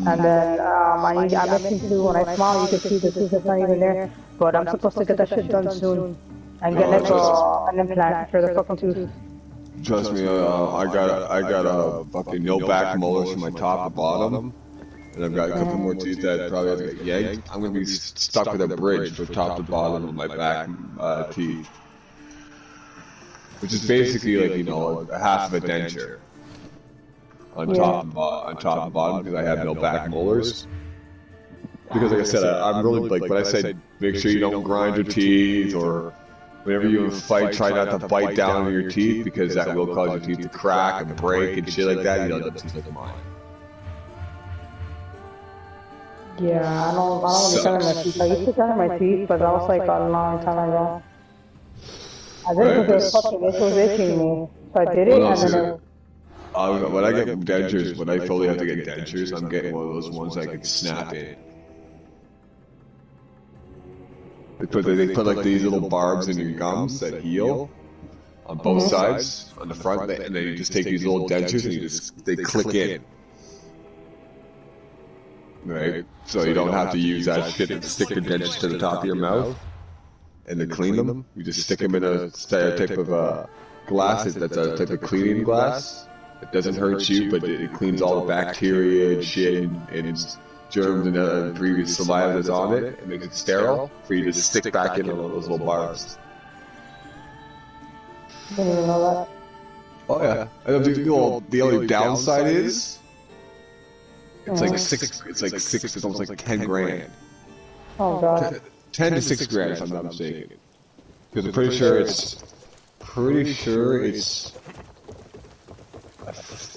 And then I'm missing two. When I smile, you can see the tooth that's not even there. But I'm supposed to get that shit done soon and get like an implant for the fucking tooth. Trust me, I got a fucking no back molars from my top to bottom, and I've got a couple more teeth that probably have to get yanked. I'm gonna be stuck with a bridge from top to bottom of my back teeth, which is basically like a half of a denture on top and bottom because I have no back molars. Because like I said, I'm really like when I said make sure you don't grind your teeth or whenever you fight, try not to bite down on your teeth because that will cause your teeth to crack and break and shit like that. You don't have teeth like mine. Yeah, I don't really my teeth. I used to cut my teeth, but that was like a long time ago. I did it because it was itching me. So I did it, and then when I get dentures, when I fully have to get dentures, I'm getting one of those ones I can snap in. They put like these little barbs in your gums that heal on both sides, on the front, and then you just take these little dentures and they click in. Right? So you don't have to use that shit to stick the dentures to the top of your mouth and to clean them. You just stick them in a type of glass that's a type of cleaning glass. It doesn't hurt you, but it cleans all the bacteria and shit and germs and previous saliva that's on it. It makes it sterile for you to stick back in those little barbs. I didn't even know that. Oh yeah. And the only downside is it's like six. It's almost like 10 grand. Oh god. 10 to 6 grand, if I'm not mistaken. Because I'm pretty sure it's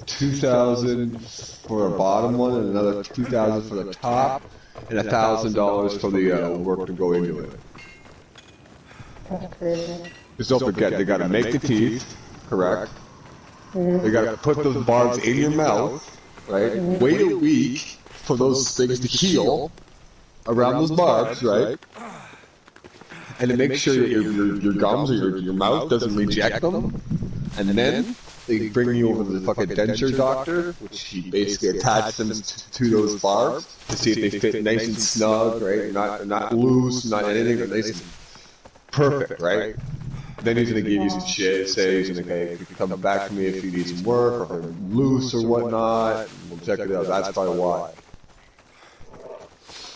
2,000 for the bottom one, and another 2,000 for the top, and $1,000 for the work to go into it. That's crazy. Just don't forget, they gotta make the teeth, correct? They gotta put those barbs in your mouth, right? Wait a week for those things to heal around those barbs, right? And to make sure that your gums or your mouth doesn't reject them, and then they bring you over to the fucking denture doctor, which he basically attaches them to those barbs to see if they fit nice and snug, right? Not loose, not anything, but nice and perfect, right? Then he's gonna give you some shit, say he's gonna hey, if you can come back to me if you need some work or if they're loose or whatnot, we'll check it out. That's probably why.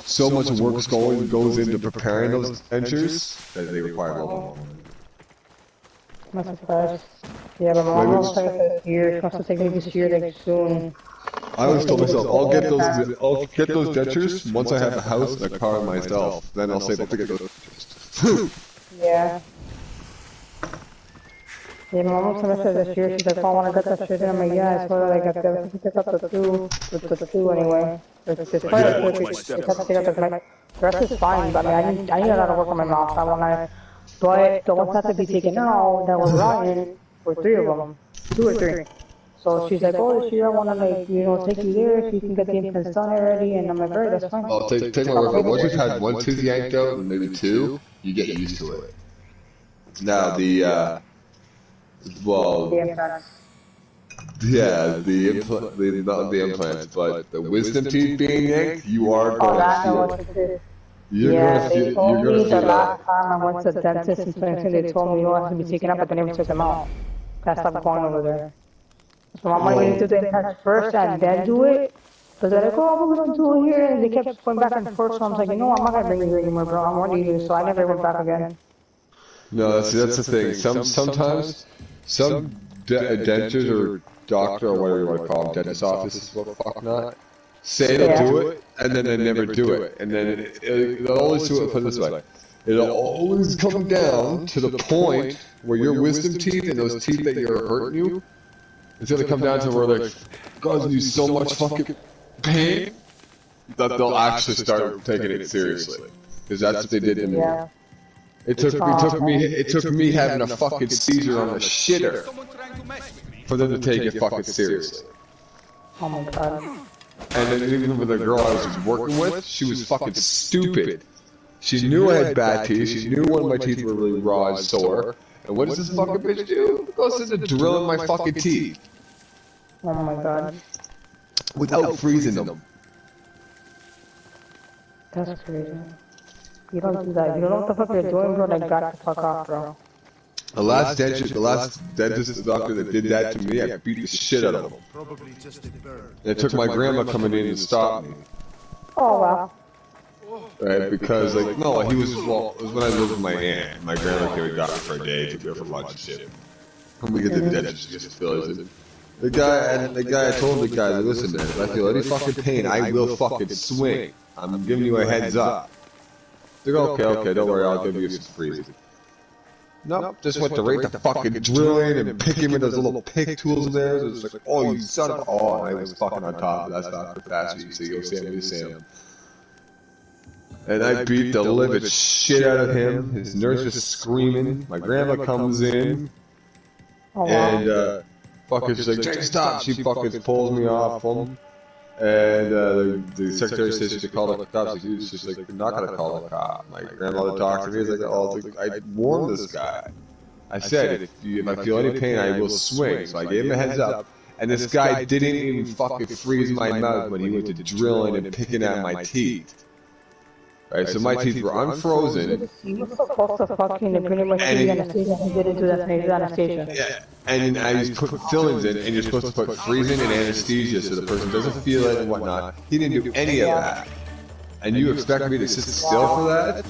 So much work goes into preparing those dentures that they require a little more. I'm not surprised. Yeah, but my mom was trying to this year. She wants to take me this year, like soon. I always told myself, I'll get those dentures once I have a house and a car myself. Then I'll save up to get those dentures. Yeah. Yeah, my mom told me this year. She's like, oh, I want to get that shit in. I'm like, yeah, I swear that I got that. Pick up the two anyway. It's probably the rest is fine, but I mean, I need a lot of work on my mouth. I want to. But the ones that have to be taken out that were rotten were 3 of them, 2 or 3. So she's like, oh, this year I want to take you there if you can get the implants done already. And I'm like, alright, that's fine. Oh, take my word for it. Once you've had one tooth yanked out, and maybe 2, you get used to it. Now the implants. Yeah, not the implants, but the wisdom teeth being yanked, you are going to feel it. They told me the last time I went to the dentist in 2020, they told me you have to be taken up, but they never took them out. I stopped going over there. So I'm going to do the implants first and then do it. But they're like, oh, we're going to do it here. And they kept going back and forth. So I'm like, I'm not going to bring you here anymore, bro. I'm warning you. So I never went back again. No, that's the thing. Sometimes some dentures or doctor or whatever you want to call them, dentist offices, what the fuck not, say they'll do it, and then they never do it. And then they'll always do it, put it this way, it'll always come down to the point where your wisdom teeth and those teeth that are hurting you, it's going to come down to where they're causing you so much fucking pain that they'll actually start taking it seriously. Because that's what they did to me. Yeah. It took me having a fucking seizure on the shitter for them to take it fucking seriously. Oh my god. And then even with the girl I was just working with, she was fucking stupid. She knew I had bad teeth, she knew one of my teeth were really raw and sore. And what does this fucking bitch do? It goes into drilling my fucking teeth. Oh my god. Without freezing them. That's crazy. You don't do that. You don't know what the fuck you're doing, bro. Like, back the fuck off, bro. The last dentist doctor that did that to me, I beat the shit out of him. Probably just a bird. And it took my grandma coming in to stop me. Oh, wow. Right, because like no, he was it was when I lived with my aunt. My grandma came and got me for a day, took me out for lunch and shit. When we get to the dentist, just feels it. The guy, I told the guy, listen man, if I feel any fucking pain, I will fucking swing. I'm giving you a heads up. They go, okay, don't worry, I'll give you some freezing. Nope, just went to right to fucking drilling and picking with those little pick tools in there. It was like, oh, you son of a... Oh, and I was fucking on top of that. That's not for fast. You see, go Sam. And I beat the living shit out of him. His nurse was screaming. My grandma comes in. And, fucking, she's like, Jake, stop. She fucking pulls me off him. And the secretary says she should call the cops. She's just like, I'm not going to call the cop. My grandmother talked to me. It's like, oh, I warned this guy. I said, if I feel any pain, I will swing. So I gave him a heads up. And this guy didn't even fucking freeze my mouth when he went to drilling and picking at my teeth. Right, so my teeth were unfrozen. You were supposed to fucking pretty much give you anesthesia. He didn't do that, he did anesthesia. Yeah, and I just put fillings in, and you're supposed to put freezing and anesthesia so the person doesn't feel it and whatnot. He didn't do any of that. And you expect me to sit still for that?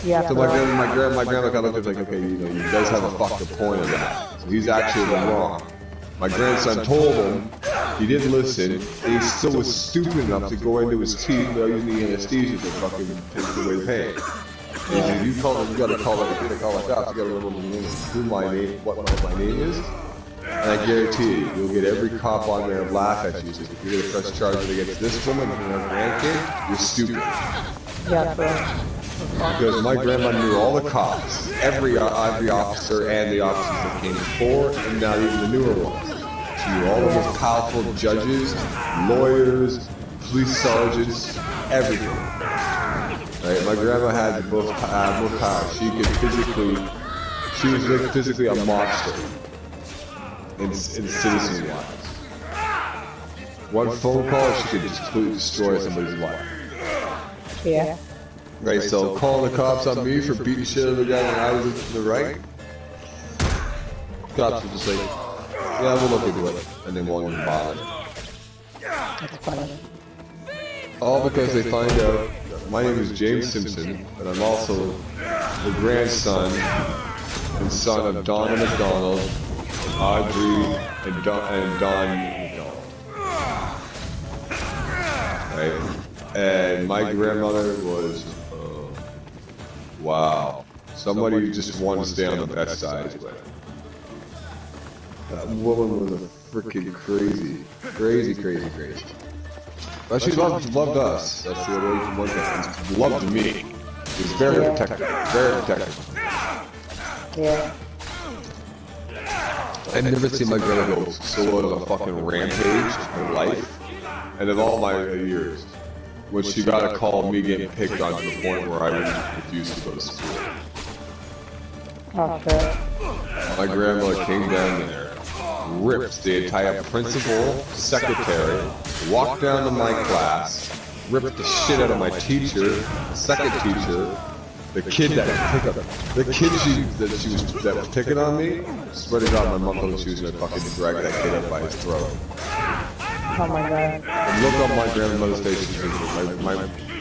Yeah. So my grandma got looked at like, okay, you know, he does have a fucking point of that. So he's actually wrong. My grandson told him, he didn't listen, and he still was stupid enough to go into his teeth without using the anesthesia to fucking take away the pain. He said, you gotta call it, you gotta remember who my name, what my name is, and I guarantee you'll get every cop on there and laugh at you. So if you're gonna press charges against this woman and her grandkid, you're stupid. Yeah, bro. Because my grandma knew all the cops, every officer and the officers that came before, and now even the newer ones. She knew all the most powerful judges, lawyers, police sergeants, everything. Right? My grandma had the most power. She was like physically a monster in citizen-wise. One phone call, she could just completely destroy somebody's life. Yeah. Right, so calling the cops on me for beating shit out of the guy when I was in the right, cops were just like, yeah, we'll look into it, and they won't even bother. That's funny. All because they find out my name is James Simpson, and I'm also the grandson and son of Donna McDonald, Audrey, and Don McDonald. Right? And my grandmother was, wow, somebody who just wanted to stay on the best side with. That woman was a freaking crazy. But she loved us. That's the other one thing. She loved me. She was very protective. Yeah. I've never seen my grandma go so out of a fucking rampage in her life. And of all my years. When she got a call of me getting picked on to the point where I would refuse to go to school. Oh, shit. My grandmother came down there, ripped the entire principal, secretary, walked down to my class, ripped the shit out of my teacher, the second teacher, the kid that was picking on me. Swear to God, my mom told me she was gonna fucking drag that kid up by his throat. Oh my God. And look on my grandmother's face. Your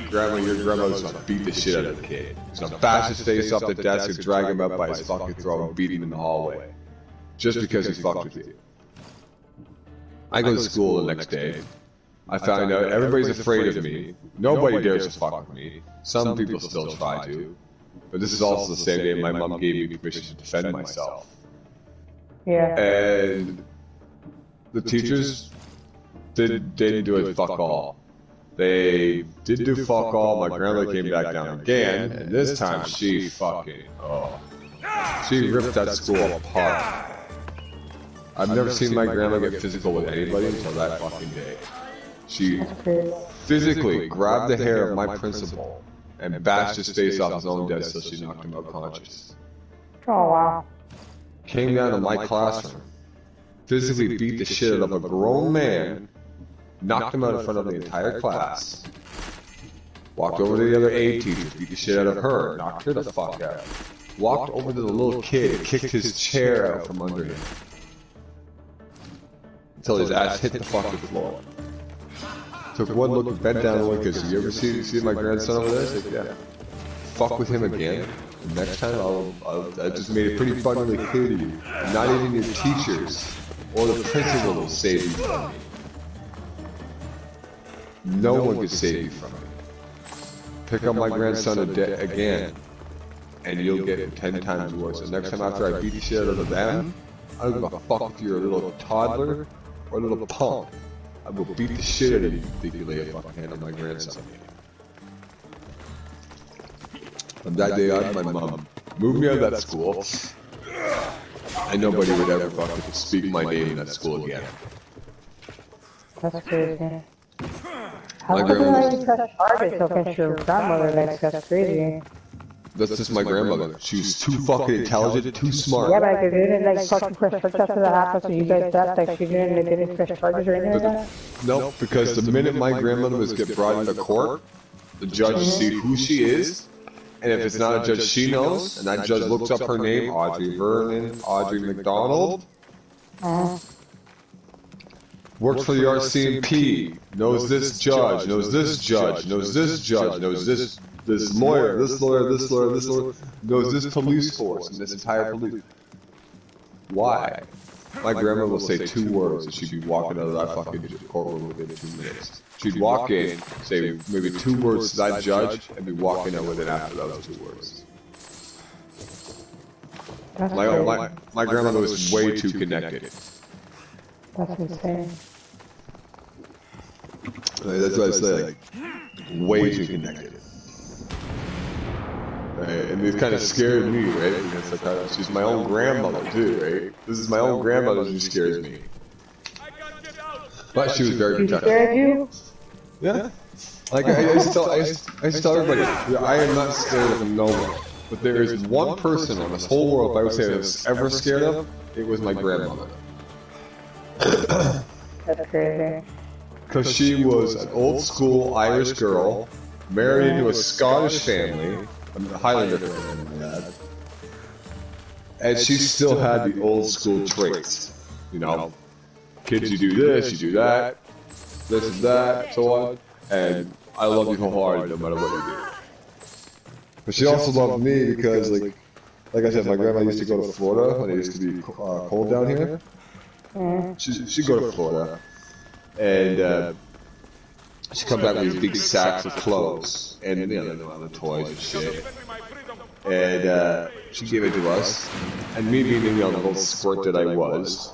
grandmother's gonna beat the shit out of the kid. She's gonna bash his face off the desk and drag him up by his fucking throat and beat him in the hallway. Just because he fucked with you. I go to school the next day. I found out everybody's afraid of me. Nobody dares to fuck with me. Some people still try to. But this is also the same day my mom gave me permission to defend myself. Yeah. And the teachers didn't do it fuck all. They did do fuck all. My grandmother came back down again, and this time she fucking, she ripped that school apart. I've never seen my grandma get physical with anybody until that fucking day. She physically grabbed the hair of my principal and bashed his face off his own desk till she knocked him unconscious. Oh, wow. Came down to my classroom, physically beat the shit out of a grown man, knocked him out in front of the entire class, Walked over to the other A teacher, beat the shit out of her, knocked her the fuck out. Walked over to the little kid, kicked his chair out from under him. Until his ass hit the fucking floor. Took one look, bent down and looked, because you ever see my grandson over there? Said, yeah. Fuck with him again. And next time I just made it pretty abundantly clear to you. Not even your teachers or the principal will save you from me. No one can save you from me. Pick up my grandson again, and you'll get it 10 times worse. And next time after I beat the shit out of them, I don't give a fuck if you're a little toddler or a little punk. I will beat the shit out of you if you think you lay a fucking hand on my grandson. On that day on, my mom moved me out of that school, and nobody would ever fucking speak my name in that school again. That's crazy. How come I even press charges against your grandmother? Like, that's crazy. That's just my grandmother. She was too fucking intelligent, too smart. Yeah, but like, they didn't like fucking press charges after that happened, so you guys thought like she didn't press charges or anything like that? Nope, because the minute my grandmother was get brought into court, the judge sees who she is, and if it's not a judge she knows, and that judge looks up her name, Audrey Vernon, Audrey McDonald, works for the RCMP, knows this judge, knows this judge, knows this judge, knows this lawyer, this lawyer, this lawyer, this lawyer, knows this police force and this entire police. Why? My grandma will say 2 words and she'd be walking out of that fucking courtroom within 2 minutes. She'd walk in, say maybe 2 words to that judge, and be walking out within after those 2 words. My grandmother was way too connected. That's insane. That's what I say, like, way too connected. Right? And it kind of scared me, right? Because like, she's my own grandmother too, right? This is my own grandmother who scares me. But she was very protective. She scared you? Yeah. Like I used to tell everybody, I am not scared of no one. But there is one person on this whole world I would say I was ever scared of. It was my grandmother. That's crazy. Because she was an old school Irish girl, married into a Scottish family, a Highlander family, and she still had the old school traits. You know, kids, you do this, you do that, this and that, so on, and I love you wholeheartedly no matter what you do. But she also loved me because, like I said, my grandma used to go to Florida when it used to be cold down here. She'd go to Florida, and she'd come back with these big sacks of clothes, and you know, the toys and shit. And she'd give it to us, and me being the little squirt that I was,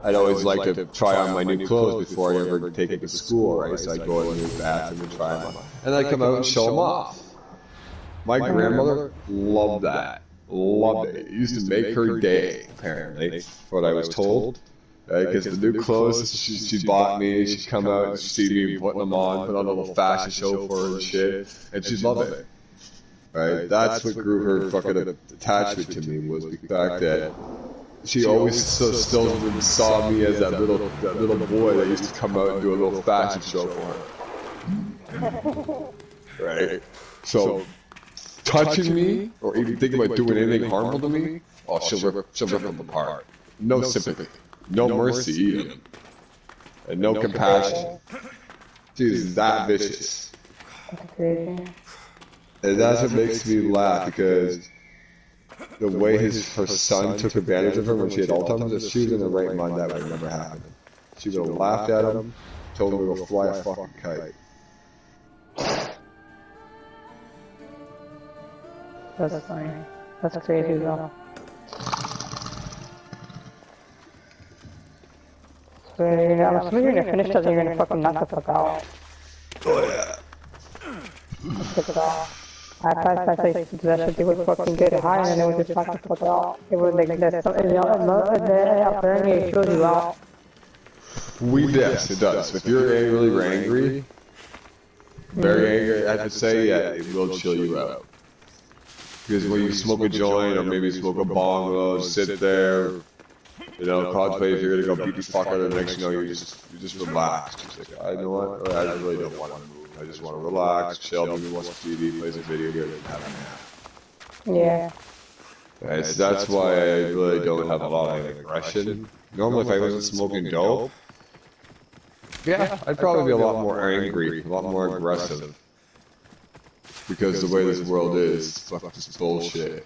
I'd always like to try on my new clothes before I ever take it to school, right? So I'd go into the bathroom and try them on. And I'd come out and show them off. My grandmother loved that. Loved it. It used to make her day, apparently, what I was told. Because the new clothes she bought me, she'd come out and she'd see me putting them on, put on a little fashion show for her and shit, and she'd love it. Right? That's what grew her fucking attachment to me, was the fact that she always still saw me as that little boy that used to come out and do a little fashion show for her. Right? So, touching me, or even thinking about doing anything harmful to me, oh, she'll rip them apart. No sympathy. No mercy even. And no compassion. She's that vicious. That's crazy. And that's what makes me laugh, because the way her son took advantage of her when she had Alzheimer's, if she was in the right mind, that would never happen. She would have laughed at him, told him to go fly a fucking kite. That's funny. That's crazy though. So, I'm assuming you're gonna finish that and you're gonna fucking knock the fuck out. Oh yeah. Knock it out. I thought that shit, they would fucking get high and then they would just knock the fuck out. It would like that, apparently it chills you out. Yes, it does. If you're really angry, very angry, I have to say, yeah, it will chill you out. Because when you smoke a joint or maybe smoke a bong, or sit there, you know, contemplate if you're gonna go beat the fuck out of the next, you know, you just relax. Just like, I know what, I really don't want to move I just want to relax, chill, maybe watch TV, play some video games, and have a nap. Yeah. Right, so that's why I really don't have a lot of aggression. Normally, if I wasn't smoking dope, yeah, I'd probably be a lot more angry, a lot more aggressive. Because the way this world is, fuck this bullshit.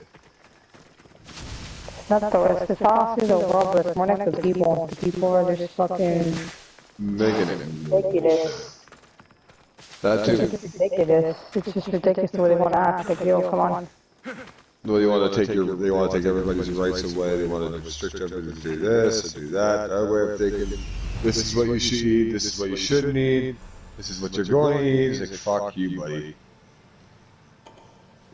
Not the, it's honestly the world, but it's more like the people. The people are just fucking Making it ridiculous. that It's too. just ridiculous. It's just ridiculous the way they want to act. Like, yo, come on. Well, they want to take everybody's rights away. They want to restrict everybody to do this or do that. Their way of thinking. This is what you should eat. This is what you shouldn't eat. This is what you're going to eat. It's like fuck you, buddy.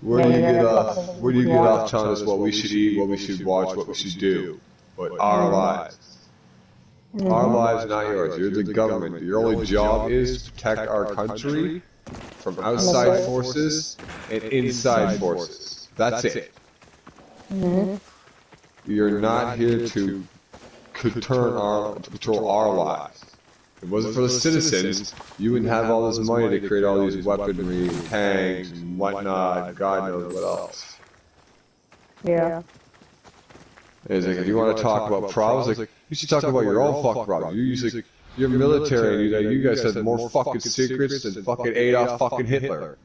Where do you get off? Where do you get off telling us what we should eat, what we should watch, what we should do? But our lives. Our lives, not yours. You're the government. Your only job is to protect our country from outside forces and inside forces. That's it. You're not here to control our lives. If it wasn't for the citizens, you wouldn't have all this money to create all these weaponry, tanks, and whatnot, God knows what else. Yeah. It's like, if you want to talk about problems, like, you should talk about your own fucking problems. You usually, you're military, and you guys have more fucking secrets than fucking Adolf fucking Hitler.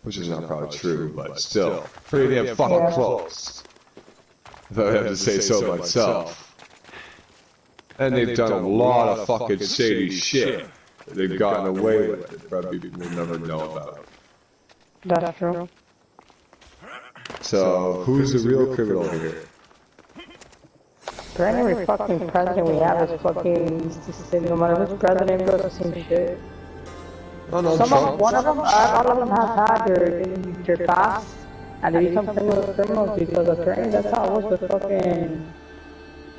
Which is not probably true, but still, pretty damn fucking close. If I have to say so myself. And they've done a lot of fucking shady shit that they've gotten away with that probably people will never know about. That's true. So, who's the real criminal here? For any fucking president we have is fucking, no matter which president goes, the same shit. Oh no, One of them, all of them have had their past, and they become criminals because apparently that's how it was with fucking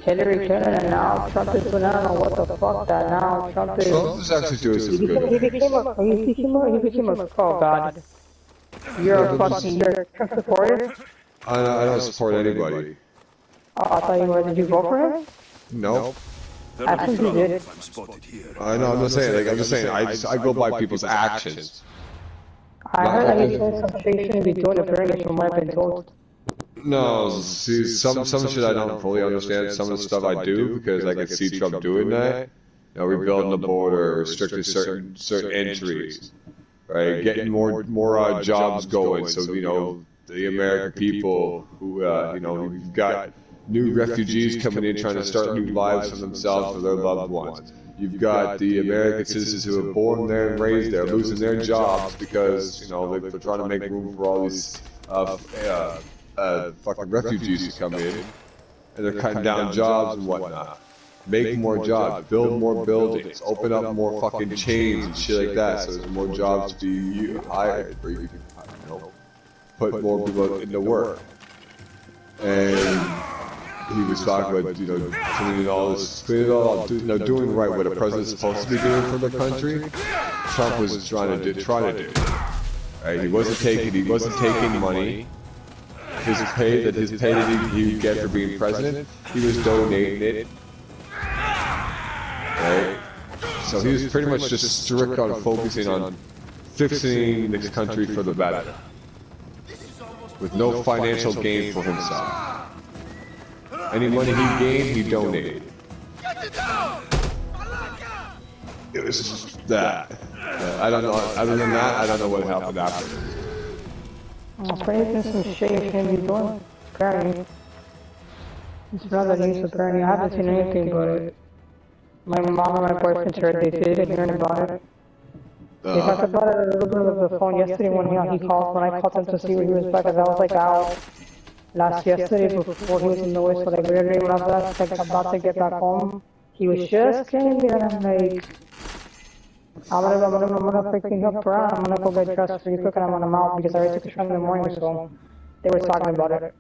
Hillary Clinton, and now Trump is doing, I don't know what the fuck that now Trump is. Trump is actually doing some good. He became a, oh god. You're a Trump supporter? I don't support anybody. Oh, I thought you were, did you vote for him? Nope. I think you did. I know, I'm just saying, I go by people's actions. I heard that he said some shit he shouldn't be doing apparently from what I've been told. No, see, some shit I don't fully understand. Some of the stuff I do because I can see Trump doing that. You know, rebuilding the border, restricting certain entries, right? Getting more jobs going. So you know, the American people who you know, you've got new refugees coming in trying to start new lives for themselves for their loved ones. You've got the American citizens who are born there and raised there losing their jobs because you know they're trying to make room for all these fucking refugees who come in, and they're cutting down jobs and whatnot. Make more jobs, build more buildings, open up more fucking chains and shit like that, so there's more jobs to be hired, where you can, you know, put more people into work. And he was talking about, you know, cleaning all this, doing right what a president's supposed to be doing for the country. Trump was trying to do. Right? He wasn't taking money. His pay that he would get for being president, he was donating it. Right? So he was pretty much just strict on focusing on fixing this country for the better, with no financial gain for himself. Any money he gained, he donated. It was just that. I don't know. Other than that, I don't know what happened after. Apparently some shit you shouldn't be doing. Apparently. His brother needs apparently. I haven't seen anything about it. My mom and my boyfriend heard they didn't hear about it. They talked about it a little bit over the phone yesterday when he called, when I called him to see where he was back, because I was like out yesterday before he was in the West, so like literally when I was like about to get back home, he was just getting there, and I'm like, I'm gonna freaking help around, I'm gonna go get dressed really quick and I'm gonna out because I already took a shot in the morning, so they were talking about it.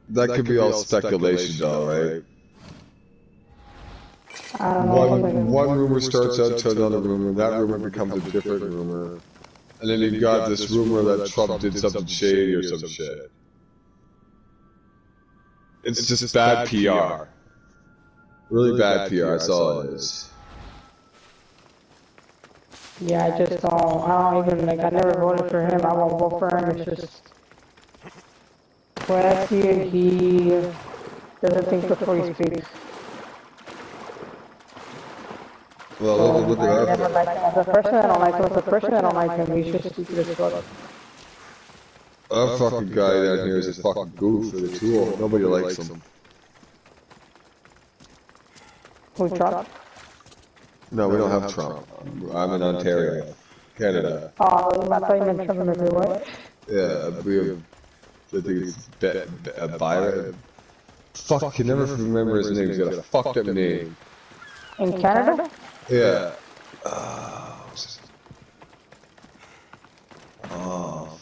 That could be all speculation though, right? I don't know. One rumor starts out to another rumor, that rumor becomes a different rumor. And then you've got this rumor that Trump did something shady or some shit. It's just bad PR. Really bad PR, that's all it is. Yeah, I just I don't even, like, I never voted for him. I won't vote for him. It's just, when I see it, he doesn't think before he speaks. Well, look at I our never like him. As a person, I don't like him. As a person, I don't like him. He's just stupid as fuck. our fucking guy down here is a fucking goof with a tool. Nobody likes him. Who, Trump? No, we don't have Trump. I'm in Ontario, Canada. Oh, I thought you meant Trump in every way. Yeah, we have. I think it's Byron. Fuck, I can never remember his name. He's got a fucked up name. In Canada? Yeah.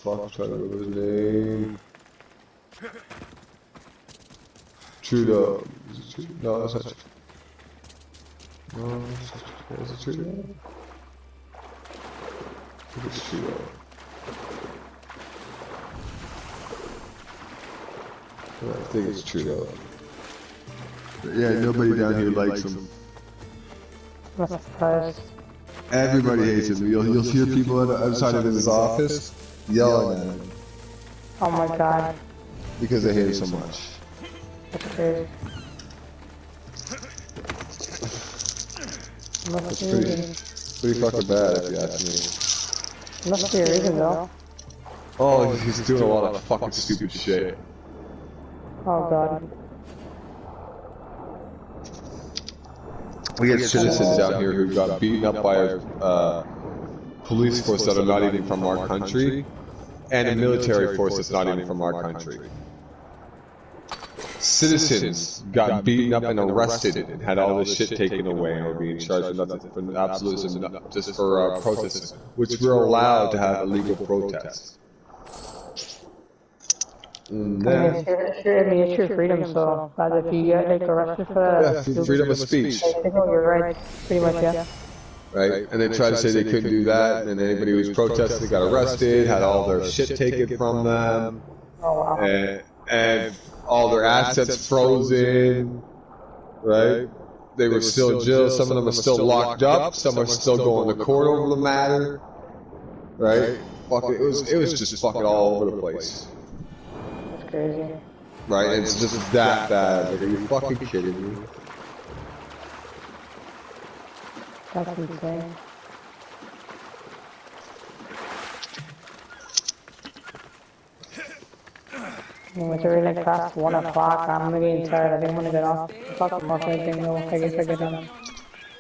Fuck, I'm trying to remember his name. Trudeau. Is it Trudeau? No, that's not Trudeau. No, is it Trudeau? I think it's Trudeau. I think it's Trudeau. But yeah, nobody down here likes him. I'm not surprised. Everybody hates him. You'll hear people outside of his office yelling at him Oh my god. because they hate him so much. That's crazy. It's pretty fucking bad if you ask me. Must be a reason though. Oh, he's doing a lot of fucking stupid shit. Oh god. We had citizens down here who got beaten up by a police force that are not even from our country, and a military force that's not even from our country. Citizens got beaten up and arrested and had all this shit taken away and were being charged for nothing, for absolutism, just for protests, which we're allowed to have illegal protests. And then, It's your freedom, so if you get like arrested for that, yeah, freedom of speech. I think your rights, pretty much, yeah. Right? And they tried to say they couldn't do that, and anybody who was protesting got arrested, had all their shit taken from them, Oh wow. and all their assets frozen, right? They were still in jail, some of them are still locked up, some are still going to court over the matter, right? Fuck, it was just fucking all over the place. That's crazy. Right? And it's just that bad. Like, are you fucking kidding me? That's insane. It's already like past 1 o'clock. I'm getting tired. I didn't want to get off. Talk about anything though. I guess I get done.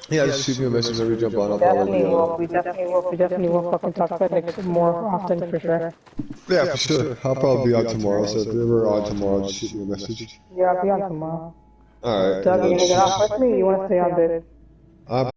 Yeah, just shoot me a message every jump on. I'll Definitely probably will. We definitely will fucking talk about it like more often for sure. Yeah, for sure. I'll probably be on tomorrow, so if you're ever on tomorrow, just shoot me a message. Yeah, I'll be on tomorrow. Alright. Doug, you gonna get off with me? Or you want to stay on, babe?